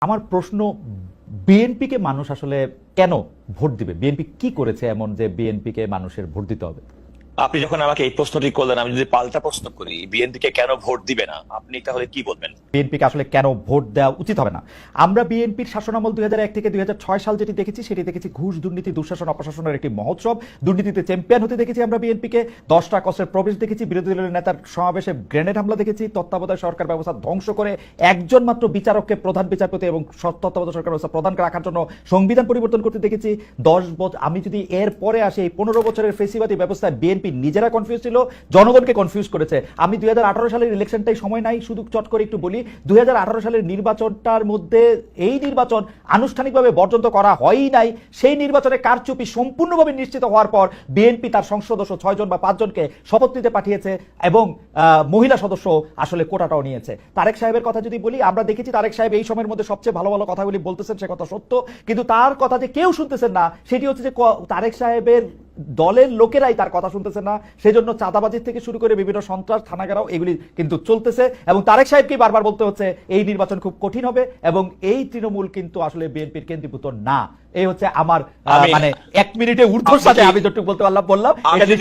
আমার প্রশ্ন, বিএনপিকে মানুষ আসলে কেন ভোট দিবে? বিএনপি কি করেছে এমন যে বিএনপিকে মানুষের ভোট দিতে হবে? আপনি যখন আমাকে এই প্রশ্নটি করলেন, আমি যদি পাল্টা প্রশ্ন করি, বিএনপি কে কেন ভোট দিবে না, আপনি তাহলে কি বলবেন? বিএনপিকে আসলে কেন ভোট দেওয়া উচিত হবে না? আমরা বিএনপির শাসনামল 2001 থেকে 2006 সাল যেটি দেখেছি, সেটি দেখেছি ঘুষ, দুর্নীতি, দুঃশাসন, অপশাসনের একটি মহোৎসব। দুর্নীতিতে চ্যাম্পিয়ন হতে দেখেছি আমরা বিএনপিকে। 10টা কষ্টের প্রবেশ দেখেছি, বিরোধী দলের নেতার সমাবেশে গ্রেনেড হামলা দেখেছি, তত্ত্বাবধায়ক সরকার ব্যবস্থা ধ্বংস করে একজন মাত্র বিচারককে প্রধান বিচারপতি এবং তত্ত্বাবধায়ক সরকার ব্যবস্থা প্রধান রাখার জন্য সংবিধান পরিবর্তন করতে দেখেছি। 10 বছর, আমি যদি এর পরে আসি, এই 15 বছরের ফেসিবাদী ব্যবস্থায় বিএনপি নিজেরা কনফিউজ ছিল, জনগণকে কনফিউজ করেছে। আমি 2018 সালের ইলেকশনটাই সময় নাই, শুধু চট করে একটু বলি। 2018 সালের নির্বাচনটার মধ্যে এই নির্বাচন আনুষ্ঠানিকভাবে বর্জন তো করা হয়ই নাই। সেই নির্বাচনে কারচুপি সম্পূর্ণভাবে নিশ্চিত হওয়ার পর বিএনপি তার সংসদ সদস্য 6 জন বা 5 জনকে শপথ নিতে পাঠিয়েছে এবং মহিলা সদস্য আসলে কোটাটাও নিয়েছে। তারেক সাহেবের কথা যদি বলি, আমরা দেখেছি তারেক সাহেব এই সময়ের মধ্যে সবচেয়ে ভালো ভালো কথাগুলি বলতেছেন, সে কথা সত্য, কিন্তু তার কথা যে কেউ শুনতেছেন না, সেটি হচ্ছে যে তারেক সাহেবের দলের লোকেরাই তার কথা শুনতেছে না। সেজন্য চাঁদাবাজির থেকে শুরু করে বিভিন্ন সন্ত্রাস, থানাঘেরাও এগুলি কিন্তু চলতেছে এবং তারেক সাহেবকে বারবার বলতে হচ্ছে এই নির্বাচন খুব কঠিন হবে এবং এই তৃণমূল কিন্তু আসলে বিএনপির কেন্দ্রীভূত না। এই হচ্ছে আমার মানে 1 মিনিটে ঊর্ধ্বর সাথে আমি যতটুকু বলতে পারলাম বললাম। এটা